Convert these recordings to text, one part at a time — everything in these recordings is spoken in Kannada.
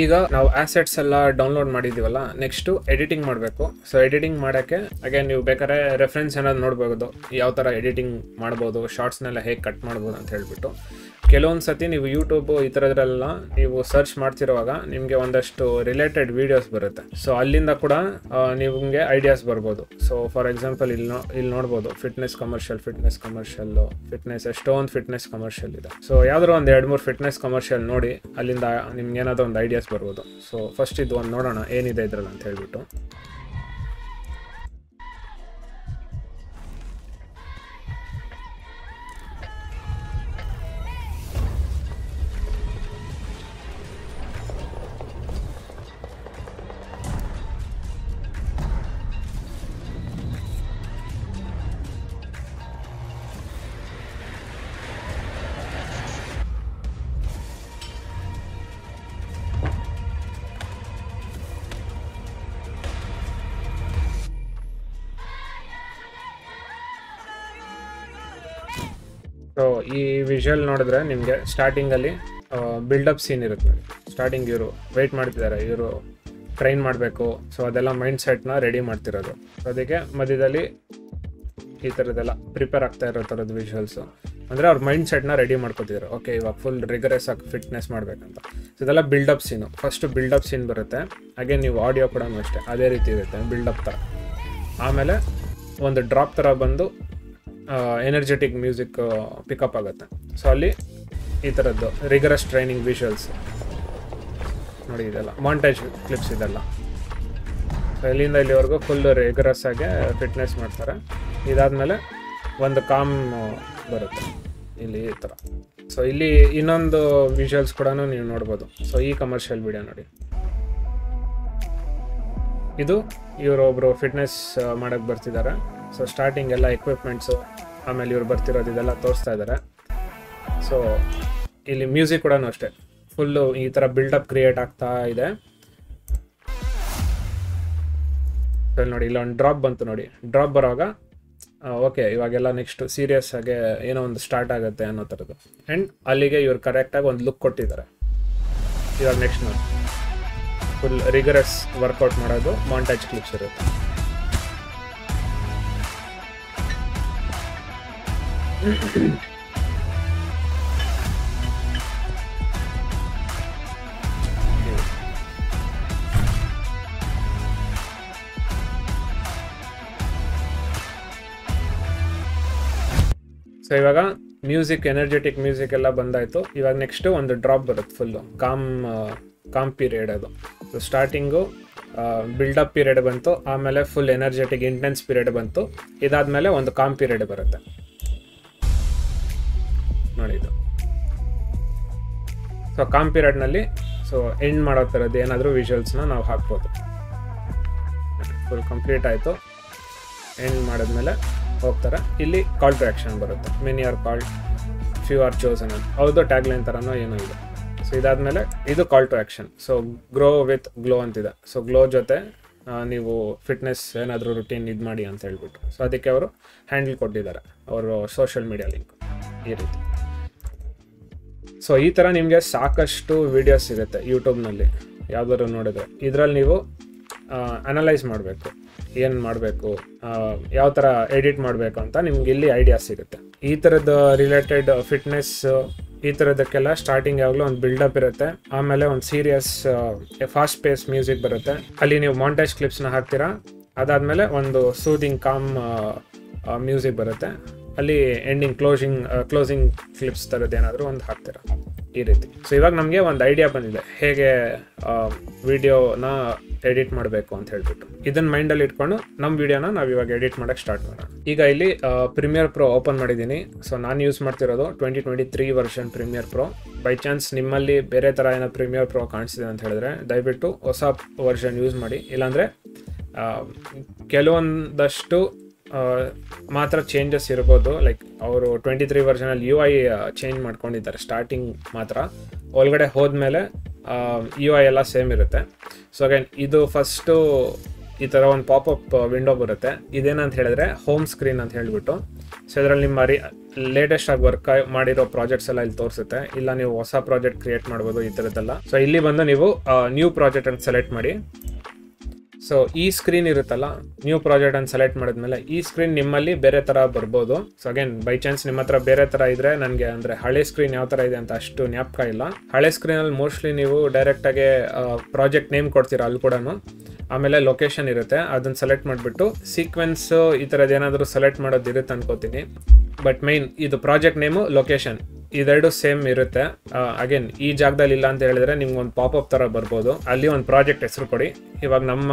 ಈಗ ನಾವು ಆಸೆಟ್ಸ್ ಎಲ್ಲ ಡೌನ್ಲೋಡ್ ಮಾಡಿದೀವಲ್ಲ, ನೆಕ್ಸ್ಟ್ ಎಡಿಟಿಂಗ್ ಮಾಡಬೇಕು. ಸೊ ಎಡಿಟಿಂಗ್ ಮಾಡೋಕ್ಕೆ ಅಗೇನ್ ನೀವು ಬೇಕಾದ್ರೆ ರೆಫರೆನ್ಸ್ ಏನಾದ್ರು ನೋಡ್ಬೋದು, ಯಾವ ಥರ ಎಡಿಟಿಂಗ್ ಮಾಡ್ಬೋದು, ಶಾರ್ಟ್ಸ್ನೆಲ್ಲ ಹೇಗೆ ಕಟ್ ಮಾಡ್ಬೋದು ಅಂತ ಹೇಳ್ಬಿಟ್ಟು. ಕೆಲವೊಂದು ಸತಿ ನೀವು ಯೂಟ್ಯೂಬು ಈ ಥರದ್ರೆಲ್ಲ ನೀವು ಸರ್ಚ್ ಮಾಡ್ತಿರುವಾಗ ನಿಮಗೆ ಒಂದಷ್ಟು ರಿಲೇಟೆಡ್ ವೀಡಿಯೋಸ್ ಬರುತ್ತೆ. ಸೊ ಅಲ್ಲಿಂದ ಕೂಡ ನಿಮಗೆ ಐಡಿಯಾಸ್ ಬರ್ಬೋದು. ಸೊ ಫಾರ್ ಎಕ್ಸಾಂಪಲ್ ಇಲ್ಲಿ ನೋಡ್ಬೋದು ಫಿಟ್ನೆಸ್ ಕಮರ್ಷಿಯಲ್ಲು, ಎಷ್ಟೊಂದು ಫಿಟ್ನೆಸ್ ಕಮರ್ಷಿಯಲ್ ಇದೆ. ಸೊ ಯಾವ್ದಾದ್ರು ಒಂದು 2-3 ಫಿಟ್ನೆಸ್ ಕಮರ್ಷಿಯಲ್ ನೋಡಿ ಅಲ್ಲಿಂದ ನಿಮ್ಗೆ ಏನಾದರೂ ಒಂದು ಐಡಿಯಾಸ್ ಬರ್ಬೋದು. ಸೊ ಫಸ್ಟ್ ಇದು ಒಂದು ನೋಡೋಣ ಏನಿದೆ ಇದ್ರಲ್ಲಿ ಅಂತ ಹೇಳ್ಬಿಟ್ಟು. ಸೊ ಈ ವಿಜುವಲ್ ನೋಡಿದ್ರೆ ನಿಮಗೆ ಸ್ಟಾರ್ಟಿಂಗಲ್ಲಿ ಬಿಲ್ಡಪ್ ಸೀನ್ ಇರುತ್ತೆ. ಸ್ಟಾರ್ಟಿಂಗ್ ಇವರು ವೆಯ್ಟ್ ಮಾಡ್ತಿದ್ದಾರೆ, ಇವರು ಟ್ರೈನ್ ಮಾಡಬೇಕು. ಸೊ ಅದೆಲ್ಲ ಮೈಂಡ್ ಸೆಟ್ನ ರೆಡಿ ಮಾಡ್ತಿರೋದು. ಸೊ ಅದಕ್ಕೆ ಮಧ್ಯದಲ್ಲಿ ಈ ಥರದ್ದೆಲ್ಲ ಪ್ರಿಪೇರ್ ಆಗ್ತಾ ಇರೋ ಥರದ್ದು ವಿಜುವಲ್ಸು, ಅಂದರೆ ಅವ್ರ ಮೈಂಡ್ ಸೆಟ್ನ ರೆಡಿ ಮಾಡ್ಕೊತಿದ್ದಾರೆ. ಓಕೆ, ಇವಾಗ ಫುಲ್ ರಿಗರಸ್ ಆಗಿ ಫಿಟ್ನೆಸ್ ಮಾಡಬೇಕಂತ. ಸೊ ಇದೆಲ್ಲ ಬಿಲ್ಡಪ್ ಸೀನು. ಫಸ್ಟು ಬಿಲ್ಡಪ್ ಸೀನ್ ಬರುತ್ತೆ. ಹಾಗೆ ನೀವು ಆಡಿಯೋ ಕೂಡ ಅಷ್ಟೇ ಅದೇ ರೀತಿ ಇರುತ್ತೆ, ಬಿಲ್ಡಪ್ ಥರ. ಆಮೇಲೆ ಒಂದು ಡ್ರಾಪ್ ಥರ ಬಂದು ಎನರ್ಜೆಟಿಕ್ ಮ್ಯೂಸಿಕ್ ಪಿಕಪ್ ಆಗುತ್ತೆ. ಸೊ ಅಲ್ಲಿ ಈ ಥರದ್ದು ರಿಗರಸ್ ಟ್ರೈನಿಂಗ್ ವಿಜುವಲ್ಸ್ ನೋಡಿ, ಇದೆಲ್ಲ ಮಾಂಟೇಜ್ ಕ್ಲಿಪ್ಸ್ ಇದೆಲ್ಲ. ಸೊ ಇಲ್ಲಿಂದ ಇಲ್ಲಿವರೆಗೂ ಫುಲ್ ರಿಗರಸ್ ಆಗಿ ಫಿಟ್ನೆಸ್ ಮಾಡ್ತಾರೆ. ಇದಾದಮೇಲೆ ಒಂದು ಕಾಮ್ ಬರುತ್ತೆ ಇಲ್ಲಿ ಈ ಥರ. ಸೊ ಇಲ್ಲಿ ಇನ್ನೊಂದು ವಿಜುವಲ್ಸ್ ಕೂಡ ನೀವು ನೋಡ್ಬೋದು. ಸೊ ಈ ಕಮರ್ಷಿಯಲ್ ವಿಡಿಯೋ ನೋಡಿ, ಇದು ಇವರೊಬ್ಬರು ಫಿಟ್ನೆಸ್ ಮಾಡೋಕ್ಕೆ ಬರ್ತಿದ್ದಾರೆ. ಸೊ ಸ್ಟಾರ್ಟಿಂಗ್ ಎಲ್ಲ ಎಕ್ವಿಪ್ಮೆಂಟ್ಸು, ಆಮೇಲೆ ಇವ್ರು ಬರ್ತಿರೋದು ಇದೆಲ್ಲ ತೋರಿಸ್ತಾ ಇದ್ದಾರೆ. ಸೊ ಇಲ್ಲಿ ಮ್ಯೂಸಿಕ್ ಕೂಡ ಅಷ್ಟೇ ಫುಲ್ಲು ಈ ಥರ ಬಿಲ್ಡಪ್ ಕ್ರಿಯೇಟ್ ಆಗ್ತಾ ಇದೆ. ಸೊ ನೋಡಿ, ಇಲ್ಲೊಂದು ಡ್ರಾಪ್ ಬಂತು ನೋಡಿ. ಡ್ರಾಪ್ ಬರೋವಾಗ ಓಕೆ, ಇವಾಗೆಲ್ಲ ನೆಕ್ಸ್ಟ್ ಸೀರಿಯಸ್ ಆಗಿ ಏನೋ ಒಂದು ಸ್ಟಾರ್ಟ್ ಆಗುತ್ತೆ ಅನ್ನೋ ಥರದ್ದು. ಆ್ಯಂಡ್ ಅಲ್ಲಿಗೆ ಇವ್ರು ಕರೆಕ್ಟಾಗಿ ಒಂದು ಲುಕ್ ಕೊಟ್ಟಿದ್ದಾರೆ. ಇವಾಗ ನೆಕ್ಸ್ಟ್ ನೋಡಿ, ಫುಲ್ ರಿಗರಸ್ ವರ್ಕೌಟ್ ಮಾಡೋದು ಮಾಂಟೇಜ್ ಕ್ಲಿಪ್ಸ್ ಇರುತ್ತೆ. ಸೊ ಇವಾಗ ಮ್ಯೂಸಿಕ್, ಎನರ್ಜೆಟಿಕ್ ಮ್ಯೂಸಿಕ್ ಎಲ್ಲ ಬಂದಾಯಿತು. ಇವಾಗ ನೆಕ್ಸ್ಟ್ ಒಂದು ಡ್ರಾಪ್ ಬರುತ್ತೆ, ಫುಲ್ಲು ಕಾಮ್ ಪೀರಿಯಡ್ ಅದು. ಸೊ ಸ್ಟಾರ್ಟಿಂಗು ಬಿಲ್ಡಪ್ ಪೀರಿಯಡ್ ಬಂತು, ಆಮೇಲೆ ಫುಲ್ ಎನರ್ಜೆಟಿಕ್ ಇಂಟೆನ್ಸ್ ಪೀರಿಯಡ್ ಬಂತು. ಇದಾದಮೇಲೆ ಒಂದು ಕಾಮ್ ಪೀರಿಯಡ್ ಬರುತ್ತೆ ನೋಡಿ ಇದು. ಸೊ ಕಾಮ್ ಪೀರಿಯಡ್ನಲ್ಲಿ ಸೊ ಎಂಡ್ ಮಾಡೋ ಥರದ್ದು ಏನಾದರೂ ವಿಜುವಲ್ಸ್ನ ನಾವು ಹಾಕ್ಬೋದು. ಫುಲ್ ಕಂಪ್ಲೀಟ್ ಆಯಿತು. ಎಂಡ್ ಮಾಡಿದ್ಮೇಲೆ ಹೋಗ್ತಾರೆ. ಇಲ್ಲಿ ಕಾಲ್ ಟು ಆ್ಯಕ್ಷನ್ ಬರುತ್ತೆ. Many are called, few are chosen ಅಂತ, ಹೌದು ಟ್ಯಾಗ್ಲೈನ್ ಥರನೋ ಏನೋ ಇದೆ. ಸೊ ಇದಾದಮೇಲೆ ಇದು call to action. So grow with glow ಅಂತಿದೆ. ಸೊ ಗ್ಲೋ ಜೊತೆ ನೀವು ಫಿಟ್ನೆಸ್ ಏನಾದರೂ ರುಟೀನ್ ಇದು ಮಾಡಿ ಅಂತ ಹೇಳ್ಬಿಟ್ಟು. ಸೊ ಅದಕ್ಕೆ ಅವರು ಹ್ಯಾಂಡಲ್ ಕೊಟ್ಟಿದ್ದಾರೆ, ಅವರು ಸೋಷಿಯಲ್ ಮೀಡಿಯಾ ಲಿಂಕ್ ಈ ರೀತಿ. ಸೊ ಈ ಥರ ನಿಮಗೆ ಸಾಕಷ್ಟು ವೀಡಿಯೋಸ್ ಸಿಗುತ್ತೆ ಯೂಟ್ಯೂಬ್ನಲ್ಲಿ ಯಾವುದಾದ್ರು ನೋಡಿದ್ರೆ. ಇದರಲ್ಲಿ ನೀವು ಅನಲೈಸ್ ಮಾಡಬೇಕು, ಏನು ಮಾಡಬೇಕು, ಯಾವ ಥರ ಎಡಿಟ್ ಮಾಡಬೇಕು ಅಂತ ನಿಮ್ಗೆ ಇಲ್ಲಿ ಐಡಿಯಾ ಸಿಗುತ್ತೆ. ಈ ಥರದ ರಿಲೇಟೆಡ್ ಫಿಟ್ನೆಸ್ ಈ ಥರದಕ್ಕೆಲ್ಲ ಸ್ಟಾರ್ಟಿಂಗ್ ಯಾವಾಗಲೂ ಒಂದು ಬಿಲ್ಡಪ್ ಇರುತ್ತೆ. ಆಮೇಲೆ ಒಂದು ಸೀರಿಯಸ್ ಫಾಸ್ಟ್ ಪೇಸ್ ಮ್ಯೂಸಿಕ್ ಬರುತ್ತೆ. ಅಲ್ಲಿ ನೀವು ಮಾಂಟೇಜ್ ಕ್ಲಿಪ್ಸ್ನ ಹಾಕ್ತೀರಾ. ಅದಾದಮೇಲೆ ಒಂದು ಸೂದಿಂಗ್ ಕಾಮ್ ಮ್ಯೂಸಿಕ್ ಬರುತ್ತೆ. ಅಲ್ಲಿ ಎಂಡಿಂಗ್ ಕ್ಲೋಸಿಂಗ್ ಕ್ಲಿಪ್ಸ್ ಥರದ್ದು ಏನಾದರೂ ಒಂದು ಹಾಕ್ತೀರಾ ಈ ರೀತಿ. ಸೊ ಇವಾಗ ನಮಗೆ ಒಂದು ಐಡಿಯಾ ಬಂದಿದೆ ಹೇಗೆ ವಿಡಿಯೋನ ಎಡಿಟ್ ಮಾಡಬೇಕು ಅಂತ ಹೇಳ್ಬಿಟ್ಟು. ಇದನ್ನು ಮೈಂಡಲ್ಲಿ ಇಟ್ಕೊಂಡು ನಮ್ಮ ವಿಡಿಯೋನ ನಾವು ಇವಾಗ ಎಡಿಟ್ ಮಾಡೋಕ್ಕೆ ಸ್ಟಾರ್ಟ್ ಮಾಡೋಣ. ಈಗ ಇಲ್ಲಿ ಪ್ರೀಮಿಯರ್ ಪ್ರೋ ಓಪನ್ ಮಾಡಿದ್ದೀನಿ. ಸೊ ನಾನು ಯೂಸ್ ಮಾಡ್ತಿರೋದು 2023 version Premiere Pro. By chance ನಿಮ್ಮಲ್ಲಿ ಬೇರೆ ಥರ ಏನೋ ಪ್ರೀಮಿಯರ್ ಪ್ರೋ ಕಾಣಿಸ್ತಿದೆ ಅಂತ ಹೇಳಿದ್ರೆ ದಯವಿಟ್ಟು ಹೊಸ ವರ್ಷನ್ ಯೂಸ್ ಮಾಡಿ. ಇಲ್ಲಾಂದರೆ ಕೆಲವೊಂದಷ್ಟು ಮಾತ್ರ ಚೇಂಜಸ್ ಇರ್ಬೋದು. ಲೈಕ್ ಅವರು 23 ವರ್ಷನಲ್ಲಿ UI ಚೇಂಜ್ ಮಾಡ್ಕೊಂಡಿದ್ದಾರೆ ಸ್ಟಾರ್ಟಿಂಗ್ ಮಾತ್ರ. ಒಳಗಡೆ ಹೋದ್ಮೇಲೆ UI ಎಲ್ಲ ಸೇಮ್ ಇರುತ್ತೆ. ಸೊ ಅಗೇನ್ ಇದು ಫಸ್ಟು ಈ ಥರ ಒಂದು ಪಾಪಪ್ ವಿಂಡೋ ಬರುತ್ತೆ. ಇದೇನಂತ ಹೇಳಿದ್ರೆ ಹೋಮ್ ಸ್ಕ್ರೀನ್ ಅಂತ ಹೇಳಿಬಿಟ್ಟು. ಸೊ ಇದರಲ್ಲಿ ನಿಮ್ಮ ಲೇಟೆಸ್ಟ್ ಆಗಿ ವರ್ಕ್ ಮಾಡಿರೋ ಪ್ರಾಜೆಕ್ಟ್ಸ್ ಎಲ್ಲ ಇಲ್ಲಿ ತೋರಿಸುತ್ತೆ. ಇಲ್ಲ ನೀವು ಹೊಸ ಪ್ರಾಜೆಕ್ಟ್ ಕ್ರಿಯೇಟ್ ಮಾಡ್ಬೋದು ಈ ಥರದ್ದೆಲ್ಲ. ಸೊ ಇಲ್ಲಿ ಬಂದು ನೀವು ನ್ಯೂ ಪ್ರಾಜೆಕ್ಟ್ ಅಂತ ಸೆಲೆಕ್ಟ್ ಮಾಡಿ. ಸೊ ಈ ಸ್ಕ್ರೀನ್ ಇರುತ್ತಲ್ಲ, ನ್ಯೂ ಪ್ರಾಜೆಕ್ಟ್ ಅಂತ ಸೆಲೆಕ್ಟ್ ಮಾಡಿದ್ಮೇಲೆ ಈ ಸ್ಕ್ರೀನ್ ನಿಮ್ಮಲ್ಲಿ ಬೇರೆ ಥರ ಬರ್ಬೋದು. ಸೊ ಅಗೇನ್ ಬೈ ಚಾನ್ಸ್ ನಿಮ್ಮ ಹತ್ರ ಬೇರೆ ಥರ ಇದ್ರೆ ನನಗೆ ಅಂದರೆ ಹಳೆ ಸ್ಕ್ರೀನ್ ಯಾವ ಥರ ಇದೆ ಅಂತ ಅಷ್ಟು ಜ್ಞಾಪಕ ಇಲ್ಲ. ಹಳೆ ಸ್ಕ್ರೀನಲ್ಲಿ ಮೋಸ್ಟ್ಲಿ ನೀವು ಡೈರೆಕ್ಟಾಗಿ ಪ್ರಾಜೆಕ್ಟ್ ನೇಮ್ ಕೊಡ್ತೀರಾ ಅಲ್ಲಿ ಕೂಡ. ಆಮೇಲೆ ಲೊಕೇಶನ್ ಇರುತ್ತೆ, ಅದನ್ನು ಸೆಲೆಕ್ಟ್ ಮಾಡಿಬಿಟ್ಟು ಸೀಕ್ವೆನ್ಸ್ ಈ ಥರದ್ದು ಏನಾದರೂ ಸೆಲೆಕ್ಟ್ ಮಾಡೋದು ಇರುತ್ತೆ ಅನ್ಕೋತೀನಿ. ಬಟ್ ಮೈನ್ ಇದು ಪ್ರಾಜೆಕ್ಟ್ ನೇಮು, ಲೊಕೇಶನ್ ಇದೆರಡು ಸೇಮ್ ಇರುತ್ತೆ. ಅಗೇನ್ ಈ ಜಾಗದಲ್ಲಿ ಇಲ್ಲ ಅಂತ ಹೇಳಿದ್ರೆ ನಿಮ್ಗೆ ಒಂದು ಪಾಪಪ್ ಥರ ಬರ್ಬೋದು, ಅಲ್ಲಿ ಒಂದು ಪ್ರಾಜೆಕ್ಟ್ ಹೆಸರು ಕೊಡಿ. ಇವಾಗ ನಮ್ಮ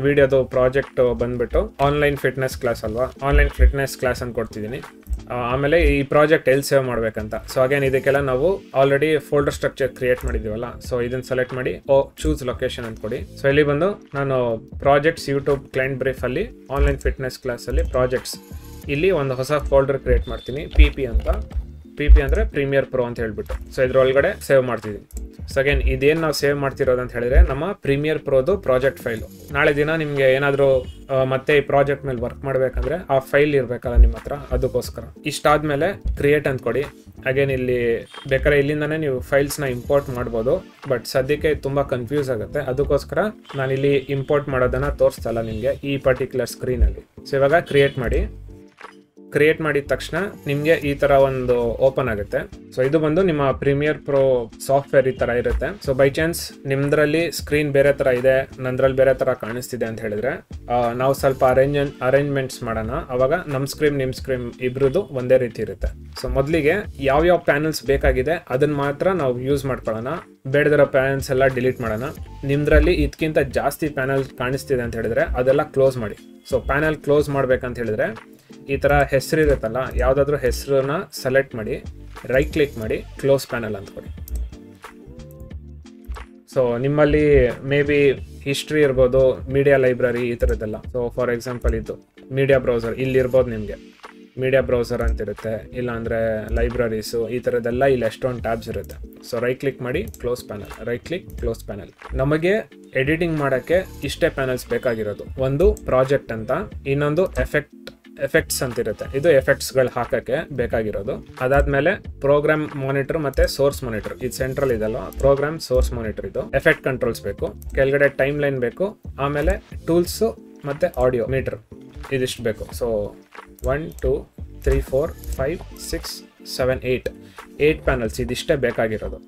ವಿಡಿಯೋದು ಪ್ರಾಜೆಕ್ಟ್ ಬಂದ್ಬಿಟ್ಟು ಆನ್ಲೈನ್ ಫಿಟ್ನೆಸ್ ಕ್ಲಾಸ್ ಅಲ್ವಾ, ಆನ್ಲೈನ್ ಫಿಟ್ನೆಸ್ ಕ್ಲಾಸ್ ಅಂತ ಕೊಡ್ತಿದ್ದೀನಿ. ಆಮೇಲೆ ಈ ಪ್ರಾಜೆಕ್ಟ್ ಎಲ್ಲಿ ಸೇವ್ ಮಾಡಬೇಕಂತ. ಸೊ ಅಗೇನ್ ಇದಕ್ಕೆಲ್ಲ ನಾವು ಆಲ್ರೆಡಿ ಫೋಲ್ಡರ್ ಸ್ಟ್ರಕ್ಚರ್ ಕ್ರಿಯೇಟ್ ಮಾಡಿದ್ದೀವಲ್ಲ, ಸೊ ಇದನ್ನು ಸೆಲೆಕ್ಟ್ ಮಾಡಿ ಚೂಸ್ ಲೊಕೇಶನ್ ಅಂತ ಕೊಡಿ. ಸೊ ಇಲ್ಲಿ ಬಂದು ನಾನು ಪ್ರಾಜೆಕ್ಟ್ಸ್ ಯೂಟ್ಯೂಬ್ ಕ್ಲೈಂಟ್ ಬ್ರೀಫಲ್ಲಿ ಆನ್ಲೈನ್ ಫಿಟ್ನೆಸ್ ಕ್ಲಾಸಲ್ಲಿ ಪ್ರಾಜೆಕ್ಟ್ಸ್ ಇಲ್ಲಿ ಒಂದು ಹೊಸ ಫೋಲ್ಡರ್ ಕ್ರಿಯೇಟ್ ಮಾಡ್ತೀನಿ, PP ಅಂತ. PP ಅಂದರೆ ಪ್ರೀಮಿಯರ್ ಪ್ರೋ ಅಂತ ಹೇಳ್ಬಿಟ್ಟು. ಸೊ ಇದ್ರೊಳಗಡೆ ಸೇವ್ ಮಾಡ್ತಿದ್ದೀನಿ. ಸೊ ಅಗೇನ್ ಇದೇನು ನಾವು ಸೇವ್ ಮಾಡ್ತಿರೋದು ಅಂತ ಹೇಳಿದ್ರೆ ನಮ್ಮ ಪ್ರೀಮಿಯರ್ ಪ್ರೋದು ಪ್ರಾಜೆಕ್ಟ್ ಫೈಲು. ನಾಳೆ ದಿನ ನಿಮಗೆ ಏನಾದರೂ ಮತ್ತೆ ಈ ಪ್ರಾಜೆಕ್ಟ್ ಮೇಲೆ ವರ್ಕ್ ಮಾಡಬೇಕಂದ್ರೆ ಆ ಫೈಲ್ ಇರಬೇಕಲ್ಲ ನಿಮ್ಮ ಹತ್ರ, ಅದಕ್ಕೋಸ್ಕರ. ಇಷ್ಟಾದಮೇಲೆ ಕ್ರಿಯೇಟ್ ಅಂತ ಕೊಡಿ. ಅಗೇನ್ ಇಲ್ಲಿ ಬೇಕಾದ್ರೆ ಇಲ್ಲಿಂದನೇ ನೀವು ಫೈಲ್ಸ್ನ ಇಂಪೋರ್ಟ್ ಮಾಡ್ಬೋದು, ಬಟ್ ಸದ್ಯಕ್ಕೆ ತುಂಬ ಕನ್ಫ್ಯೂಸ್ ಆಗುತ್ತೆ, ಅದಕ್ಕೋಸ್ಕರ ನಾನಿಲ್ಲಿ ಇಂಪೋರ್ಟ್ ಮಾಡೋದನ್ನು ತೋರಿಸ್ತಲ್ಲ ನಿಮಗೆ ಈ ಪರ್ಟಿಕ್ಯುಲರ್ ಸ್ಕ್ರೀನಲ್ಲಿ. ಸೊ ಇವಾಗ ಕ್ರಿಯೇಟ್ ಮಾಡಿದ ತಕ್ಷಣ ನಿಮಗೆ ಈ ಥರ ಒಂದು ಓಪನ್ ಆಗುತ್ತೆ. ಸೊ ಇದು ಬಂದು ನಿಮ್ಮ ಪ್ರೀಮಿಯರ್ ಪ್ರೋ ಸಾಫ್ಟ್ವೇರ್ ಈ ಥರ ಇರುತ್ತೆ. ಸೊ ಬೈ ಚಾನ್ಸ್ ನಿಮ್ದ್ರಲ್ಲಿ ಸ್ಕ್ರೀನ್ ಬೇರೆ ಥರ ಇದೆ, ನಂದ್ರಲ್ಲಿ ಬೇರೆ ಥರ ಕಾಣಿಸ್ತಿದೆ ಅಂತ ಹೇಳಿದ್ರೆ ನಾವು ಸ್ವಲ್ಪ ಅರೇಂಜ್ಮೆಂಟ್ಸ್ ಮಾಡೋಣ. ಅವಾಗ ನಮ್ಮ ಸ್ಕ್ರೀನ್ ನಿಮ್ಮ ಸ್ಕ್ರೀನ್ ಇಬ್ರದ್ದು ಒಂದೇ ರೀತಿ ಇರುತ್ತೆ. ಸೊ ಮೊದಲಿಗೆ ಯಾವ್ಯಾವ ಪ್ಯಾನಲ್ಸ್ ಬೇಕಾಗಿದೆ ಅದನ್ನ ಮಾತ್ರ ನಾವು ಯೂಸ್ ಮಾಡ್ಕೊಳ್ಳೋಣ, ಬೇಡದಿರೋ ಪ್ಯಾನಲ್ಸ್ ಎಲ್ಲ ಡಿಲೀಟ್ ಮಾಡೋಣ. ನಿಮ್ದ್ರಲ್ಲಿ ಇದಕ್ಕಿಂತ ಜಾಸ್ತಿ ಪ್ಯಾನಲ್ ಕಾಣಿಸ್ತಿದೆ ಅಂತ ಹೇಳಿದ್ರೆ ಅದೆಲ್ಲ ಕ್ಲೋಸ್ ಮಾಡಿ. ಸೊ ಪ್ಯಾನಲ್ ಕ್ಲೋಸ್ ಮಾಡ್ಬೇಕಂತ ಹೇಳಿದ್ರೆ ಈ ಥರ ಹೆಸರು ಇರುತ್ತಲ್ಲ, ಯಾವುದಾದ್ರೂ ಹೆಸರನ್ನ ಸೆಲೆಕ್ಟ್ ಮಾಡಿ, ರೈಟ್ ಕ್ಲಿಕ್ ಮಾಡಿ, ಕ್ಲೋಸ್ ಪ್ಯಾನಲ್ ಅಂತ ಕೊಡಿ. ಸೊ ನಿಮ್ಮಲ್ಲಿ ಮೇ ಬಿ ಹಿಸ್ಟ್ರಿ ಇರ್ಬೋದು, ಮೀಡಿಯಾ ಲೈಬ್ರರಿ ಈ ಥರದ್ದೆಲ್ಲ. ಸೊ ಫಾರ್ ಎಕ್ಸಾಂಪಲ್ ಇದು ಮೀಡಿಯಾ ಬ್ರೌಸರ್ ಇಲ್ಲಿರ್ಬೋದು, ನಿಮಗೆ ಮೀಡಿಯಾ ಬ್ರೌಸರ್ ಅಂತಿರುತ್ತೆ, ಇಲ್ಲಾಂದರೆ ಲೈಬ್ರರೀಸು ಈ ಥರದ್ದೆಲ್ಲ ಇಲ್ಲಿ ಎಷ್ಟೊಂದು ಟ್ಯಾಬ್ಸ್ ಇರುತ್ತೆ. ಸೊ ರೈಟ್ ಕ್ಲಿಕ್ ಮಾಡಿ, close panel, right click, close panel. ನಮಗೆ ಎಡಿಟಿಂಗ್ ಮಾಡೋಕ್ಕೆ ಇಷ್ಟೇ ಪ್ಯಾನಲ್ಸ್ ಬೇಕಾಗಿರೋದು. ಒಂದು ಪ್ರಾಜೆಕ್ಟ್ ಅಂತ, ಇನ್ನೊಂದು ಎಫೆಕ್ಟ್ಸ್ ಅಂತಿರುತ್ತೆ, ಇದು ಎಫೆಕ್ಟ್ಸ್ಗಳು ಹಾಕೋಕ್ಕೆ ಬೇಕಾಗಿರೋದು. ಅದಾದ್ಮೇಲೆ ಪ್ರೋಗ್ರಾಮ್ ಮಾನಿಟರ್ ಮತ್ತೆ ಸೋರ್ಸ್ ಮಾನಿಟರ್, ಇದು ಸೆಂಟ್ರಲ್ ಇದಲ್ಲ, ಪ್ರೋಗ್ರಾಮ್ ಸೋರ್ಸ್ ಮಾನಿಟರ್. ಇದು ಎಫೆಕ್ಟ್ ಕಂಟ್ರೋಲ್ಸ್ ಬೇಕು, ಕೆಳಗಡೆ ಟೈಮ್ ಲೈನ್ ಬೇಕು, ಆಮೇಲೆ ಟೂಲ್ಸು ಮತ್ತೆ ಆಡಿಯೋ ಮೀಟರ್ ಇದಿಷ್ಟು ಬೇಕು. ಸೊ 1 2 3 4 5 6 7 8 ಪ್ಯಾನಲ್ಸ್ ಇದಿಷ್ಟೇ ಬೇಕಾಗಿರೋದು.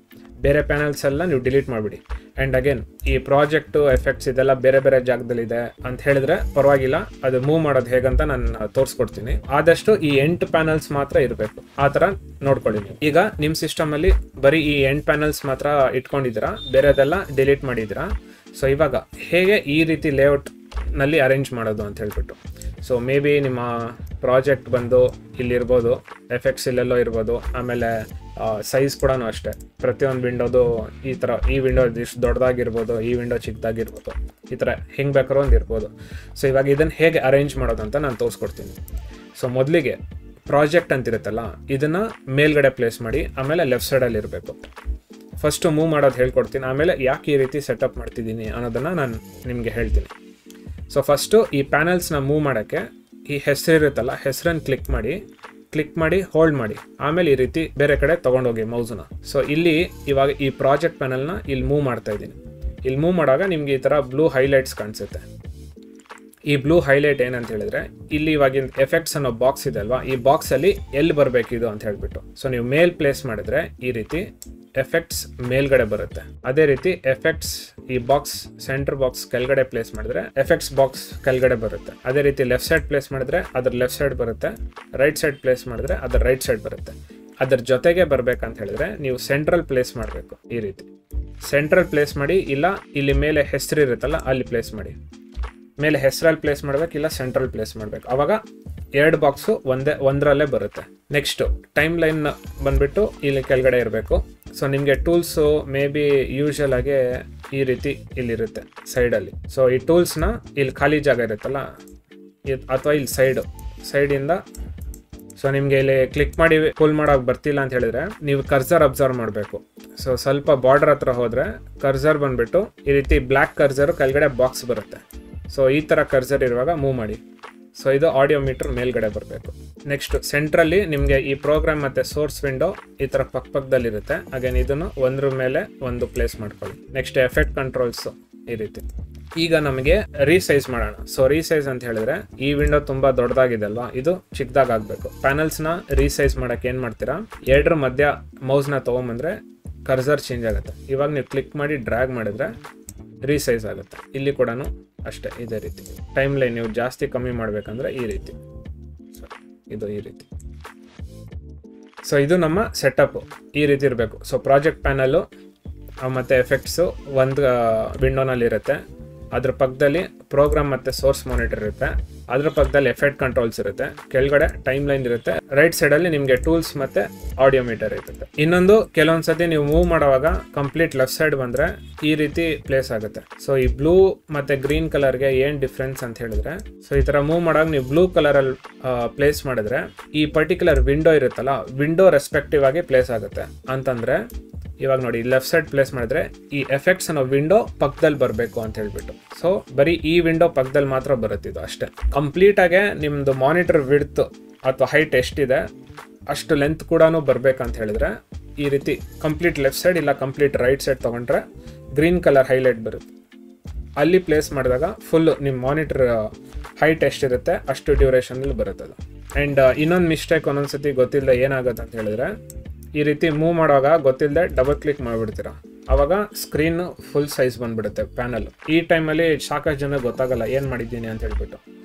ಬೇರೆ ಪ್ಯಾನಲ್ಸ್ ಎಲ್ಲ ನೀವು ಡಿಲೀಟ್ ಮಾಡಿಬಿಡಿ. ಆ್ಯಂಡ್ ಅಗೇನ್ ಈ ಪ್ರಾಜೆಕ್ಟು ಎಫೆಕ್ಟ್ಸ್ ಇದೆಲ್ಲ ಬೇರೆ ಬೇರೆ ಜಾಗದಲ್ಲಿದೆ ಅಂತ ಹೇಳಿದ್ರೆ ಪರವಾಗಿಲ್ಲ, ಅದು ಮೂವ್ ಮಾಡೋದು ಹೇಗಂತ ನಾನು ತೋರಿಸ್ಕೊಡ್ತೀನಿ. ಆದಷ್ಟು ಈ 8 ಪ್ಯಾನಲ್ಸ್ ಮಾತ್ರ ಇರಬೇಕು, ಆ ಥರ ನೋಡ್ಕೊಳ್ಳಿ ನೀವು. ಈಗ ನಿಮ್ಮ ಸಿಸ್ಟಮಲ್ಲಿ ಬರೀ ಈ 8 ಪ್ಯಾನಲ್ಸ್ ಮಾತ್ರ ಇಟ್ಕೊಂಡಿದ್ದೀರಾ, ಬೇರೆದೆಲ್ಲ ಡಿಲೀಟ್ ಮಾಡಿದ್ದೀರಾ. ಸೊ ಇವಾಗ ಹೇಗೆ ಈ ರೀತಿ ಲೇಔಟ್ನಲ್ಲಿ ಅರೇಂಜ್ ಮಾಡೋದು ಅಂತ ಹೇಳ್ಬಿಟ್ಟು. ಸೊ ಮೇ ಬಿ ನಿಮ್ಮ ಪ್ರಾಜೆಕ್ಟ್ ಬಂದು ಇಲ್ಲಿರ್ಬೋದು, ಎಫೆಕ್ಟ್ಸ್ ಇಲ್ಲೆಲ್ಲೋ ಇರ್ಬೋದು, ಆಮೇಲೆ ಸೈಜ್ ಕೂಡ ಅಷ್ಟೇ. ಪ್ರತಿಯೊಂದು ವಿಂಡೋದು ಈ ಥರ, ಈ ವಿಂಡೋ ಇಷ್ಟು ದೊಡ್ಡದಾಗಿರ್ಬೋದು, ಈ ವಿಂಡೋ ಚಿಕ್ಕದಾಗಿರ್ಬೋದು, ಈ ಥರ ಹೆಂಗೆ ಬೇಕಾದ್ರೂ ಒಂದು ಇರ್ಬೋದು. ಸೊ ಇವಾಗ ಇದನ್ನು ಹೇಗೆ ಅರೇಂಜ್ ಮಾಡೋದು ಅಂತ ನಾನು ತೋರಿಸ್ಕೊಡ್ತೀನಿ. ಸೊ ಮೊದಲಿಗೆ ಪ್ರಾಜೆಕ್ಟ್ ಅಂತಿರುತ್ತಲ್ಲ, ಇದನ್ನು ಮೇಲ್ಗಡೆ ಪ್ಲೇಸ್ ಮಾಡಿ, ಆಮೇಲೆ ಲೆಫ್ಟ್ ಸೈಡಲ್ಲಿ ಇರಬೇಕು. ಫಸ್ಟು ಮೂವ್ ಮಾಡೋದು ಹೇಳ್ಕೊಡ್ತೀನಿ, ಆಮೇಲೆ ಯಾಕೆ ಈ ರೀತಿ ಸೆಟಪ್ ಮಾಡ್ತಿದ್ದೀನಿ ಅನ್ನೋದನ್ನು ನಾನು ನಿಮಗೆ ಹೇಳ್ತೀನಿ. ಸೊ ಫಸ್ಟು ಈ ಪ್ಯಾನಲ್ಸ್ನ ಮೂವ್ ಮಾಡೋಕ್ಕೆ ಈ ಹೆಸರಿರುತ್ತಲ್ಲ, ಹೆಸರನ್ನು ಕ್ಲಿಕ್ ಮಾಡಿ ಹೋಲ್ಡ್ ಮಾಡಿ, ಆಮೇಲೆ ಈ ರೀತಿ ಬೇರೆ ಕಡೆ ತೊಗೊಂಡೋಗಿ ಮೌಸನ್ನ. ಸೊ ಇಲ್ಲಿ ಇವಾಗ ಈ ಪ್ರಾಜೆಕ್ಟ್ ಪ್ಯಾನಲ್ನ ಇಲ್ಲಿ ಮೂವ್ ಮಾಡ್ತಾ ಇದ್ದೀನಿ. ಇಲ್ಲಿ ಮೂವ್ ಮಾಡುವಾಗ ನಿಮಗೆ ಈ ಥರ ಬ್ಲೂ ಹೈಲೈಟ್ಸ್ ಕಾಣಿಸುತ್ತೆ. ಈ ಬ್ಲೂ ಹೈಲೈಟ್ ಏನಂತ ಹೇಳಿದ್ರೆ, ಇಲ್ಲಿ ಇವಾಗಿನ ಎಫೆಕ್ಟ್ಸ್ ಅನ್ನೋ ಬಾಕ್ಸ್ ಇದೆ ಅಲ್ವಾ, ಈ ಬಾಕ್ಸಲ್ಲಿ ಎಲ್ಲಿ ಬರಬೇಕಿದು ಅಂತ ಹೇಳ್ಬಿಟ್ಟು. ಸೊ ನೀವು ಮೇಲ್ ಪ್ಲೇಸ್ ಮಾಡಿದ್ರೆ ಈ ರೀತಿ ಎಫೆಕ್ಟ್ಸ್ ಮೇಲ್ಗಡೆ ಬರುತ್ತೆ. ಅದೇ ರೀತಿ ಎಫೆಕ್ಟ್ಸ್ ಈ ಬಾಕ್ಸ್ ಸೆಂಟರ್ ಬಾಕ್ಸ್ ಕೆಳಗಡೆ ಪ್ಲೇಸ್ ಮಾಡಿದ್ರೆ ಎಫೆಕ್ಟ್ಸ್ ಬಾಕ್ಸ್ ಕೆಳಗಡೆ ಬರುತ್ತೆ. ಅದೇ ರೀತಿ ಲೆಫ್ಟ್ ಸೈಡ್ ಪ್ಲೇಸ್ ಮಾಡಿದ್ರೆ ಅದ್ರ ಲೆಫ್ಟ್ ಸೈಡ್ ಬರುತ್ತೆ, ರೈಟ್ ಸೈಡ್ ಪ್ಲೇಸ್ ಮಾಡಿದ್ರೆ ಅದ್ರ ರೈಟ್ ಸೈಡ್ ಬರುತ್ತೆ. ಅದ್ರ ಜೊತೆಗೆ ಬರ್ಬೇಕಂತ ಹೇಳಿದ್ರೆ ನೀವು ಸೆಂಟ್ರಲ್ ಪ್ಲೇಸ್ ಮಾಡಬೇಕು. ಈ ರೀತಿ ಸೆಂಟ್ರಲ್ ಪ್ಲೇಸ್ ಮಾಡಿ, ಇಲ್ಲ ಇಲ್ಲಿ ಮೇಲೆ ಹೆಸರು ಇರುತ್ತಲ್ಲ ಅಲ್ಲಿ ಪ್ಲೇಸ್ ಮಾಡಿ. ಮೇಲೆ ಹೆಸರಲ್ಲಿ ಪ್ಲೇಸ್ ಮಾಡ್ಬೇಕು, ಇಲ್ಲ ಸೆಂಟ್ರಲ್ ಪ್ಲೇಸ್ ಮಾಡಬೇಕು. ಅವಾಗ 2 ಬಾಕ್ಸು ಒಂದರಲ್ಲೇ ಬರುತ್ತೆ. ನೆಕ್ಸ್ಟು ಟೈಮ್ ಲೈನ್ ಬಂದ್ಬಿಟ್ಟು ಇಲ್ಲಿ ಕೆಳಗಡೆ ಇರಬೇಕು. ಸೊ ನಿಮಗೆ ಟೂಲ್ಸು ಮೇ ಬಿ ಯೂಶಲ್ ಆಗಿ ಈ ರೀತಿ ಇಲ್ಲಿರುತ್ತೆ ಸೈಡಲ್ಲಿ. ಸೊ ಈ ಟೂಲ್ಸ್ನ ಇಲ್ಲಿ ಖಾಲಿ ಜಾಗ ಇರುತ್ತಲ್ಲ, ಅಥವಾ ಇಲ್ಲಿ ಸೈಡಿಂದ ಸೊ ನಿಮಗೆ ಇಲ್ಲಿ ಕ್ಲಿಕ್ ಮಾಡಿ ಪುಲ್ ಮಾಡೋಕೆ ಬರ್ತಿಲ್ಲ ಅಂತ ಹೇಳಿದ್ರೆ ನೀವು ಕರ್ಸರ್ ಅಬ್ಸರ್ವ್ ಮಾಡಬೇಕು. ಸೊ ಸ್ವಲ್ಪ ಬಾರ್ಡರ್ ಹತ್ರ ಹೋದರೆ ಕರ್ಸರ್ ಬಂದುಬಿಟ್ಟು ಈ ರೀತಿ ಬ್ಲ್ಯಾಕ್ ಕರ್ಸರು ಕೆಳಗಡೆ ಬಾಕ್ಸ್ ಬರುತ್ತೆ. ಸೊ ಈ ಥರ ಕರ್ಸರ್ ಇರುವಾಗ ಮೂವ್ ಮಾಡಿ. ಸೊ ಇದು ಆಡಿಯೋ ಮೀಟರ್ ಮೇಲ್ಗಡೆ ಬರಬೇಕು. ನೆಕ್ಸ್ಟ್ ಸೆಂಟ್ರಲ್ಲಿ ನಿಮಗೆ ಈ ಪ್ರೋಗ್ರಾಮ್ ಮತ್ತು ಸೋರ್ಸ್ ವಿಂಡೋ ಈ ಥರ ಪಕ್ಕದಲ್ಲಿರುತ್ತೆ. ಅಗೇನ್ ಇದನ್ನು ಒಂದ್ರ ಮೇಲೆ ಒಂದು ಪ್ಲೇಸ್ ಮಾಡ್ಕೊಳ್ಳಿ. ನೆಕ್ಸ್ಟ್ ಎಫೆಕ್ಟ್ ಕಂಟ್ರೋಲ್ಸು ಈ ರೀತಿ. ಈಗ ನಮಗೆ ರೀಸೈಸ್ ಮಾಡೋಣ. ಸೊ ರೀಸೈಸ್ ಅಂತ ಹೇಳಿದ್ರೆ ಈ ವಿಂಡೋ ತುಂಬಾ ದೊಡ್ಡದಾಗಿದೆ ಅಲ್ವಾ, ಇದು ಚಿಕ್ಕದಾಗಿ ಆಗಬೇಕು. ಪ್ಯಾನಲ್ಸ್ನ ರೀಸೈಸ್ ಮಾಡೋಕೆ ಏನು ಮಾಡ್ತೀರಾ, ಎರಡರ ಮಧ್ಯ ಮೌಸ್ನ ತೊಗೊಂಬಂದ್ರೆ ಕರ್ಸರ್ ಚೇಂಜ್ ಆಗುತ್ತೆ. ಇವಾಗ ನೀವು ಕ್ಲಿಕ್ ಮಾಡಿ ಡ್ರ್ಯಾಗ್ ಮಾಡಿದ್ರೆ ರೀಸೈಸ್ ಆಗುತ್ತೆ. ಇಲ್ಲಿ ಕೂಡ ಅಷ್ಟೇ ಇದೇ ರೀತಿ. ಟೈಮ್ ಲೈನ್ ನೀವು ಜಾಸ್ತಿ ಕಮ್ಮಿ ಮಾಡಬೇಕಂದ್ರೆ ಈ ರೀತಿ, ಇದು ಈ ರೀತಿ. ಸೊ ಇದು ನಮ್ಮ ಸೆಟಪ್ ಈ ರೀತಿ ಇರಬೇಕು. ಸೊ ಪ್ರಾಜೆಕ್ಟ್ ಪ್ಯಾನಲ್ಲು ಮತ್ತು ಎಫೆಕ್ಟ್ಸು ಒಂದು ವಿಂಡೋನಲ್ಲಿ ಇರುತ್ತೆ. ಅದ್ರ ಪಕ್ಕದಲ್ಲಿ ಪ್ರೋಗ್ರಾಮ್ ಮತ್ತು ಸೋರ್ಸ್ ಮಾನಿಟರ್ ಇರುತ್ತೆ. ಅದ್ರ ಪಕ್ಕದಲ್ಲಿ ಎಫೆಕ್ಟ್ ಕಂಟ್ರೋಲ್ಸ್ ಇರುತ್ತೆ. ಕೆಳಗಡೆ ಟೈಮ್ ಲೈನ್ ಇರುತ್ತೆ. ರೈಟ್ ಸೈಡಲ್ಲಿ ನಿಮಗೆ ಟೂಲ್ಸ್ ಮತ್ತು ಆಡಿಯೋ ಮೀಟರ್ ಇರುತ್ತೆ. ಇನ್ನೊಂದು ಕೆಲವೊಂದ್ಸತಿ ನೀವು ಮೂವ್ ಮಾಡುವಾಗ ಕಂಪ್ಲೀಟ್ ಲೆಫ್ಟ್ ಸೈಡ್ ಬಂದರೆ ಈ ರೀತಿ ಪ್ಲೇಸ್ ಆಗುತ್ತೆ. ಸೊ ಈ ಬ್ಲೂ ಮತ್ತು ಗ್ರೀನ್ ಕಲರ್ಗೆ ಏನು ಡಿಫ್ರೆನ್ಸ್ ಅಂತ ಹೇಳಿದ್ರೆ, ಸೊ ಈ ಥರ ಮೂವ್ ಮಾಡುವಾಗ ನೀವು ಬ್ಲೂ ಕಲರಲ್ಲಿ ಪ್ಲೇಸ್ ಮಾಡಿದ್ರೆ ಈ ಪರ್ಟಿಕ್ಯುಲರ್ ವಿಂಡೋ ಇರುತ್ತಲ್ಲ, ವಿಂಡೋ ರೆಸ್ಪೆಕ್ಟಿವ್ ಆಗಿ ಪ್ಲೇಸ್ ಆಗುತ್ತೆ. ಅಂತಂದರೆ ಇವಾಗ ನೋಡಿ ಲೆಫ್ಟ್ ಸೈಡ್ ಪ್ಲೇಸ್ ಮಾಡಿದ್ರೆ ಈ ಎಫೆಕ್ಟ್ಸ್ ಅನ್ನೋ ವಿಂಡೋ ಪಕ್ಕದಲ್ಲಿ ಬರಬೇಕು ಅಂತ ಹೇಳ್ಬಿಟ್ಟು. ಸೊ ಬರೀ ಈ ವಿಂಡೋ ಪಕ್ಕದಲ್ಲಿ ಮಾತ್ರ ಬರುತ್ತಿದ್ದು ಅಷ್ಟೇ. ಕಂಪ್ಲೀಟಾಗೆ ನಿಮ್ಮದು ಮಾನಿಟರ್ ವಿಡ್ತ್ ಅಥವಾ ಹೈಟ್ ಎಷ್ಟಿದೆ ಅಷ್ಟು ಲೆಂತ್ ಕೂಡ ಬರಬೇಕಂತ ಹೇಳಿದ್ರೆ ಈ ರೀತಿ ಕಂಪ್ಲೀಟ್ ಲೆಫ್ಟ್ ಸೈಡ್ ಇಲ್ಲ ಕಂಪ್ಲೀಟ್ ರೈಟ್ ಸೈಡ್ ತೊಗೊಂಡ್ರೆ ಗ್ರೀನ್ ಕಲರ್ ಹೈಲೈಟ್ ಬರುತ್ತೆ. ಅಲ್ಲಿ ಪ್ಲೇಸ್ ಮಾಡಿದಾಗ ಫುಲ್ಲು ನಿಮ್ಮ ಮಾನಿಟರ್ ಹೈಟ್ ಎಷ್ಟಿರುತ್ತೆ ಅಷ್ಟು ಡ್ಯೂರೇಷನಲ್ಲಿ ಬರುತ್ತದ. ಆ್ಯಂಡ್ ಇನ್ನೊಂದು ಮಿಸ್ಟೇಕ್ ಒಂದೊಂದ್ಸತಿ ಗೊತ್ತಿಲ್ಲದೆ ಏನಾಗುತ್ತೆ ಅಂತ ಹೇಳಿದ್ರೆ, ಈ ರೀತಿ ಮೂವ್ ಮಾಡುವಾಗ ಗೊತ್ತಿಲ್ಲದೆ ಡಬಲ್ ಕ್ಲಿಕ್ ಮಾಡಿಬಿಡ್ತೀರಾ, ಆವಾಗ ಸ್ಕ್ರೀನ್ ಫುಲ್ ಸೈಜ್ ಬಂದ್ಬಿಡುತ್ತೆ ಪ್ಯಾನಲ್. ಈ ಟೈಮಲ್ಲಿ ಸಾಕಷ್ಟು ಜನ ಗೊತ್ತಾಗಲ್ಲ ಏನು ಮಾಡಿದ್ದೀನಿ ಅಂತ ಹೇಳ್ಬಿಟ್ಟು.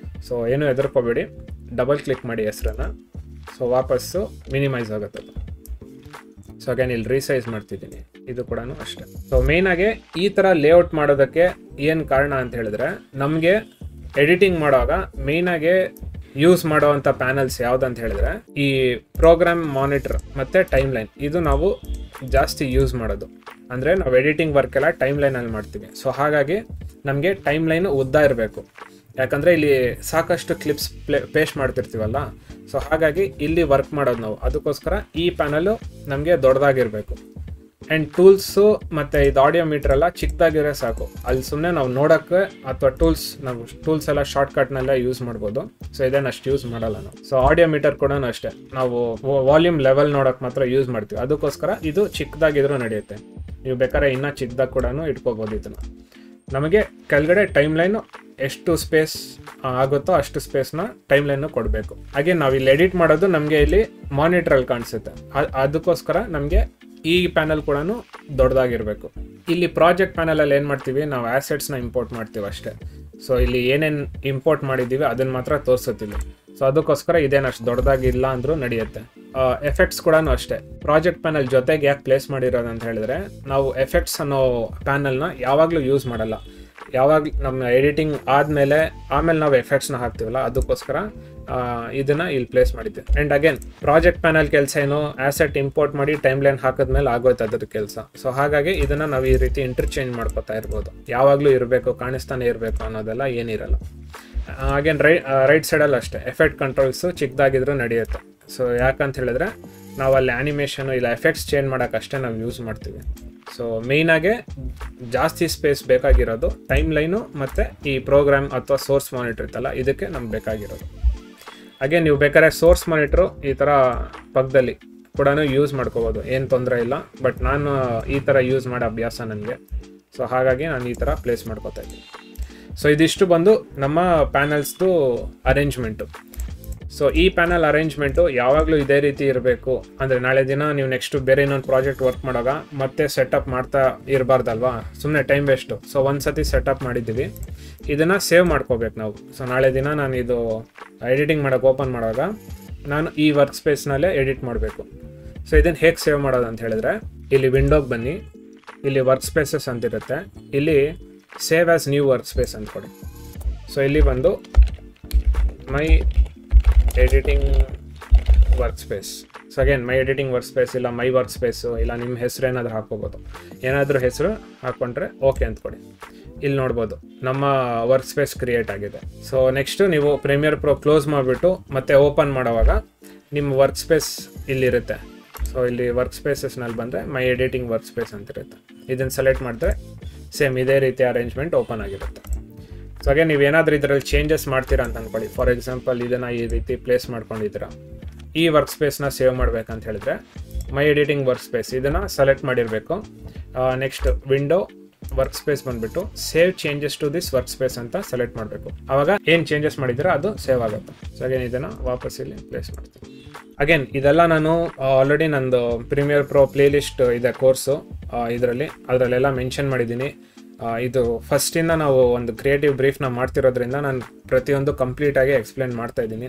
ಸೊ ಏನೂ ಹೆದರ್ಕೋಬೇಡಿ, ಡಬಲ್ ಕ್ಲಿಕ್ ಮಾಡಿ ಹೆಸರನ್ನು. ಸೊ ವಾಪಸ್ಸು ಮಿನಿಮೈಸ್ ಆಗುತ್ತೆ. ಸೊ ಅಗೇನ್ ಇಲ್ಲಿ ರೀಸೈಸ್ ಮಾಡ್ತಿದ್ದೀನಿ, ಇದು ಕೂಡ ಅಷ್ಟೇ. ಸೊ ಮೇಯ್ನಾಗಿ ಈ ಥರ ಲೇಔಟ್ ಮಾಡೋದಕ್ಕೆ ಏನು ಕಾರಣ ಅಂತ ಹೇಳಿದ್ರೆ, ನಮಗೆ ಎಡಿಟಿಂಗ್ ಮಾಡುವಾಗ ಮೇಯ್ನಾಗಿ ಯೂಸ್ ಮಾಡೋವಂಥ ಪ್ಯಾನಲ್ಸ್ ಯಾವುದಂತ ಹೇಳಿದ್ರೆ ಈ ಪ್ರೋಗ್ರಾಮ್ ಮಾನಿಟರ್ ಮತ್ತು ಟೈಮ್ ಲೈನ್. ಇದು ನಾವು ಜಾಸ್ತಿ ಯೂಸ್ ಮಾಡೋದು. ಅಂದರೆ ನಾವು ಎಡಿಟಿಂಗ್ ವರ್ಕ್ ಎಲ್ಲ ಟೈಮ್ ಲೈನಲ್ಲಿ ಮಾಡ್ತೀವಿ. ಸೊ ಹಾಗಾಗಿ ನಮಗೆ ಟೈಮ್ ಲೈನು ಉದ್ದ ಇರಬೇಕು. ಯಾಕಂದರೆ ಇಲ್ಲಿ ಸಾಕಷ್ಟು ಕ್ಲಿಪ್ಸ್ ಪೇಸ್ಟ್ ಮಾಡ್ತಿರ್ತೀವಲ್ಲ, ಸೊ ಹಾಗಾಗಿ ಇಲ್ಲಿ ವರ್ಕ್ ಮಾಡೋದು ನಾವು. ಅದಕ್ಕೋಸ್ಕರ ಈ ಪ್ಯಾನಲ್ಲು ನಮಗೆ ದೊಡ್ಡದಾಗಿರಬೇಕು. ಆ್ಯಂಡ್ ಟೂಲ್ಸು ಮತ್ತು ಇದು ಆಡಿಯೋ ಮೀಟರ್ ಎಲ್ಲ ಚಿಕ್ಕದಾಗಿರೋ ಸಾಕು. ಅಲ್ಲಿ ಸುಮ್ಮನೆ ನಾವು ನೋಡೋಕ್ಕೆ ಅಥವಾ ನಾವು ಟೂಲ್ಸ್ ಎಲ್ಲ ಶಾರ್ಟ್ಕಟ್ನೆಲ್ಲ ಯೂಸ್ ಮಾಡ್ಬೋದು. ಸೊ ಇದೇನು ಅಷ್ಟು ಯೂಸ್ ಮಾಡಲ್ಲ ನಾವು. ಸೊ ಆಡಿಯೋ ಮೀಟರ್ ಕೂಡ ಅಷ್ಟೇ, ನಾವು ವಾಲ್ಯೂಮ್ ಲೆವೆಲ್ ನೋಡೋಕೆ ಮಾತ್ರ ಯೂಸ್ ಮಾಡ್ತೀವಿ. ಅದಕ್ಕೋಸ್ಕರ ಇದು ಚಿಕ್ಕದಾಗಿದ್ರೂ ನಡೆಯುತ್ತೆ. ನೀವು ಬೇಕಾದ್ರೆ ಇನ್ನೂ ಚಿಕ್ಕದಾಗಿ ಕೂಡ ಇಟ್ಕೋಬೋದು ಇದನ್ನು. ನಮಗೆ ಕೆಳಗಡೆ ಟೈಮ್ ಲೈನು ಎಷ್ಟು ಸ್ಪೇಸ್ ಆಗುತ್ತೋ ಅಷ್ಟು ಸ್ಪೇಸ್ನ ಟೈಮ್ ಲೈನು ಕೊಡಬೇಕು. ಹಾಗೆ ನಾವು ಇಲ್ಲಿ ಎಡಿಟ್ ಮಾಡೋದು ನಮಗೆ ಇಲ್ಲಿ ಮಾನಿಟ್ರಲ್ಲಿ ಕಾಣಿಸುತ್ತೆ. ಅದಕ್ಕೋಸ್ಕರ ನಮಗೆ ಈ ಪ್ಯಾನಲ್ ಕೂಡ ದೊಡ್ಡದಾಗಿರಬೇಕು. ಇಲ್ಲಿ ಪ್ರಾಜೆಕ್ಟ್ ಪ್ಯಾನಲಲ್ಲಿ ಏನು ಮಾಡ್ತೀವಿ, ನಾವು ಆ್ಯಸೆಟ್ಸ್ನ ಇಂಪೋರ್ಟ್ ಮಾಡ್ತೀವಿ ಅಷ್ಟೇ. ಸೊ ಇಲ್ಲಿ ಏನೇನು ಇಂಪೋರ್ಟ್ ಮಾಡಿದ್ದೀವಿ ಅದನ್ನು ಮಾತ್ರ ತೋರಿಸುತ್ತೀವಿ. ಸೊ ಅದಕ್ಕೋಸ್ಕರ ಇದೇನು ಅಷ್ಟು ದೊಡ್ಡದಾಗಿಲ್ಲ ಅಂದರೂ ನಡೆಯುತ್ತೆ. ಎಫೆಕ್ಟ್ಸ್ ಕೂಡ ಅಷ್ಟೇ. ಪ್ರಾಜೆಕ್ಟ್ ಪ್ಯಾನಲ್ ಜೊತೆಗೆ ಯಾಕೆ ಪ್ಲೇಸ್ ಮಾಡಿರೋದು ಅಂತ ಹೇಳಿದ್ರೆ, ನಾವು ಎಫೆಕ್ಟ್ಸ್ ಅನ್ನೋ ಪ್ಯಾನಲ್ನ ಯಾವಾಗಲೂ ಯೂಸ್ ಮಾಡಲ್ಲ. ಯಾವಾಗ ನಮ್ಮ ಎಡಿಟಿಂಗ್ ಆಮೇಲೆ ನಾವು ಎಫೆಕ್ಟ್ಸ್ನ ಹಾಕ್ತೀವಲ್ಲ, ಅದಕ್ಕೋಸ್ಕರ ಇದನ್ನು ಇಲ್ಲಿ ಪ್ಲೇಸ್ ಮಾಡಿದ್ದೆ. ಆ್ಯಂಡ್ ಅಗೇನ್ ಪ್ರಾಜೆಕ್ಟ್ ಪ್ಯಾನಲ್ ಕೆಲಸ ಏನು, ಆ್ಯಸೆಟ್ ಇಂಪೋರ್ಟ್ ಮಾಡಿ ಟೈಮ್ ಲೈನ್ ಹಾಕಿದ್ಮೇಲೆ ಆಗೋಯ್ತು ಅದ್ರ ಕೆಲಸ. ಸೊ ಹಾಗಾಗಿ ಇದನ್ನು ನಾವು ಈ ರೀತಿ ಇಂಟರ್ಚೇಂಜ್ ಮಾಡ್ಕೊತಾ ಇರ್ಬೋದು. ಯಾವಾಗಲೂ ಇರಬೇಕು, ಕಾಣಿಸ್ತಾನೆ ಇರಬೇಕು ಅನ್ನೋದೆಲ್ಲ ಏನಿರಲ್ಲ. ಅಗೇನ್ ರೈಟ್ ಸೈಡಲ್ಲಿ ಅಷ್ಟೇ ಎಫೆಕ್ಟ್ ಕಂಟ್ರೋಲ್ಸು ಚಿಕ್ಕದಾಗಿದ್ರೂ ನಡೆಯುತ್ತೆ. ಸೊ ಯಾಕಂತ ಹೇಳಿದ್ರೆ ನಾವು ಅಲ್ಲಿ ಆ್ಯನಿಮೇಷನು ಇಲ್ಲ ಎಫೆಕ್ಟ್ಸ್ ಚೇಂಜ್ ಮಾಡೋಕ್ಕಷ್ಟೇ ನಾವು ಯೂಸ್ ಮಾಡ್ತೀವಿ. ಸೊ ಮೇಯ್ನಾಗೆ ಜಾಸ್ತಿ ಸ್ಪೇಸ್ ಬೇಕಾಗಿರೋದು ಟೈಮ್ ಲೈನು ಮತ್ತು ಈ ಪ್ರೋಗ್ರಾಮ್ ಅಥವಾ ಸೋರ್ಸ್ ಮಾನಿಟರ್ ಇತ್ತಲ್ಲ, ಇದಕ್ಕೆ ನಮ್ಗೆ ಬೇಕಾಗಿರೋದು. ಹಾಗೆ ನೀವು ಬೇಕಾದ್ರೆ ಸೋರ್ಸ್ ಮಾನಿಟ್ರು ಈ ಥರ ಪಕ್ಕದಲ್ಲಿ ಕೂಡ ಯೂಸ್ ಮಾಡ್ಕೋಬೋದು, ಏನು ತೊಂದರೆ ಇಲ್ಲ. ಬಟ್ ನಾನು ಈ ಥರ ಯೂಸ್ ಮಾಡೋ ಅಭ್ಯಾಸ ನನಗೆ. ಸೊ ಹಾಗಾಗಿ ನಾನು ಈ ಥರ ಪ್ಲೇಸ್ ಮಾಡ್ಕೋತಾ ಇದ್ದೀನಿ. ಸೊ ಇದಿಷ್ಟು ಬಂದು ನಮ್ಮ ಪ್ಯಾನಲ್ಸ್ದು ಅರೇಂಜ್ಮೆಂಟು. ಸೊ ಈ ಪ್ಯಾನಲ್ ಅರೇಂಜ್ಮೆಂಟು ಯಾವಾಗಲೂ ಇದೇ ರೀತಿ ಇರಬೇಕು. ಅಂದರೆ ನಾಳೆ ದಿನ ನೀವು ನೆಕ್ಸ್ಟು ಬೇರೆ ಇನ್ನೊಂದು ಪ್ರಾಜೆಕ್ಟ್ ವರ್ಕ್ ಮಾಡುವಾಗ ಮತ್ತೆ ಸೆಟಪ್ ಮಾಡ್ತಾ ಇರಬಾರ್ದಲ್ವಾ, ಸುಮ್ಮನೆ ಟೈಮ್ ವೇಸ್ಟು. ಸೊ ಒಂದು ಸತಿ ಸೆಟಪ್ ಮಾಡಿದ್ದೀವಿ, ಇದನ್ನು ಸೇವ್ ಮಾಡ್ಕೋಬೇಕು ನಾವು. ಸೊ ನಾಳೆ ದಿನ ನಾನು ಇದು ಎಡಿಟಿಂಗ್ ಮಾಡೋಕ್ಕೆ ಓಪನ್ ಮಾಡುವಾಗ ನಾನು ಈ ವರ್ಕ್ ಸ್ಪೇಸ್ನಲ್ಲೇ ಎಡಿಟ್ ಮಾಡಬೇಕು. ಸೊ ಇದನ್ನು ಹೇಗೆ ಸೇವ್ ಮಾಡೋದು ಅಂತ ಹೇಳಿದ್ರೆ, ಇಲ್ಲಿ ವಿಂಡೋಗೆ ಬನ್ನಿ, ಇಲ್ಲಿ ವರ್ಕ್ ಸ್ಪೇಸಸ್ ಅಂತಿರುತ್ತೆ, ಇಲ್ಲಿ save as new work space ಅಂದ್ಕೊಡಿ. ಸೊ ಇಲ್ಲಿ ಬಂದು my editing work space. So again my editing work space ಇಲ್ಲ ಮೈ ವರ್ಕ್ ಸ್ಪೇಸು ಇಲ್ಲ ನಿಮ್ಮ ಹೆಸರು ಏನಾದರೂ ಹಾಕ್ಕೋಬೋದು. ಏನಾದರೂ ಹೆಸರು ಹಾಕ್ಕೊಂಡ್ರೆ ಓಕೆ ಅಂದ್ಕೊಡಿ. ಇಲ್ಲಿ ನೋಡ್ಬೋದು ನಮ್ಮ ವರ್ಕ್ ಸ್ಪೇಸ್ ಕ್ರಿಯೇಟ್ ಆಗಿದೆ. ಸೊ ನೆಕ್ಸ್ಟು ನೀವು ಪ್ರೀಮಿಯರ್ ಪ್ರೋ ಕ್ಲೋಸ್ ಮಾಡಿಬಿಟ್ಟು ಮತ್ತೆ ಓಪನ್ ಮಾಡೋವಾಗ ನಿಮ್ಮ ವರ್ಕ್ ಸ್ಪೇಸ್ ಇಲ್ಲಿರುತ್ತೆ. ಸೊ ಇಲ್ಲಿ ವರ್ಕ್ ಸ್ಪೇಸಸ್ನಲ್ಲಿ ಬಂದರೆ ಮೈ ಎಡಿಟಿಂಗ್ ವರ್ಕ್ ಸ್ಪೇಸ್ ಅಂತಿರುತ್ತೆ. ಇದನ್ನು ಸೆಲೆಕ್ಟ್ ಮಾಡಿದ್ರೆ ಸೇಮ್ ಇದೇ ರೀತಿ ಅರೇಂಜ್ಮೆಂಟ್ ಓಪನ್ ಆಗಿರುತ್ತೆ. ಸೊ ಹಾಗೆ ನೀವೇನಾದರೂ ಇದರಲ್ಲಿ ಚೇಂಜಸ್ ಮಾಡ್ತೀರಾ ಅಂತ ಅಂದ್ಕೊಳ್ಳಿ. ಫಾರ್ ಎಕ್ಸಾಂಪಲ್ ಇದನ್ನು ಈ ರೀತಿ ಪ್ಲೇಸ್ ಮಾಡ್ಕೊಂಡಿದ್ದೀರಾ. ಈ ವರ್ಕ್ ಸ್ಪೇಸ್ನ ಸೇವ್ ಮಾಡಬೇಕಂತ ಹೇಳಿದ್ರೆ ಮೈ ಎಡಿಟಿಂಗ್ ವರ್ಕ್ ಸ್ಪೇಸ್ ಇದನ್ನು ಸೆಲೆಕ್ಟ್ ಮಾಡಿರಬೇಕು. ನೆಕ್ಸ್ಟ್ ವಿಂಡೋ ವರ್ಕ್ ಸ್ಪೇಸ್ ಬಂದುಬಿಟ್ಟು save changes to this workspace ಅಂತ ಸೆಲೆಕ್ಟ್ ಮಾಡಬೇಕು. ಆವಾಗ ಏನು ಚೇಂಜಸ್ ಮಾಡಿದ್ದೀರಾ ಅದು ಸೇವ್ ಆಗುತ್ತೆ. ಸೊ ಅಗೇನ್ ಇದನ್ನು ವಾಪಸ್ ಇಲ್ಲಿ ಪ್ಲೇಸ್ ಮಾಡ್ತೀನಿ. ಅಗೇನ್ ಇದೆಲ್ಲ ನಾನು ಆಲ್ರೆಡಿ ನಂದು ಪ್ರೀಮಿಯರ್ ಪ್ರೋ ಪ್ಲೇ ಲಿಸ್ಟ್ ಇದೆ ಕೋರ್ಸು, ಅದರಲ್ಲೆಲ್ಲ ಮೆನ್ಷನ್ ಮಾಡಿದ್ದೀನಿ. ಇದು ಫಸ್ಟಿಂದ ನಾವು ಒಂದು ಕ್ರಿಯೇಟಿವ್ ಬ್ರೀಫ್ನ ಮಾಡ್ತಿರೋದ್ರಿಂದ ನಾನು ಪ್ರತಿಯೊಂದು ಕಂಪ್ಲೀಟಾಗಿ ಎಕ್ಸ್ಪ್ಲೇನ್ ಮಾಡ್ತಾ ಇದ್ದೀನಿ.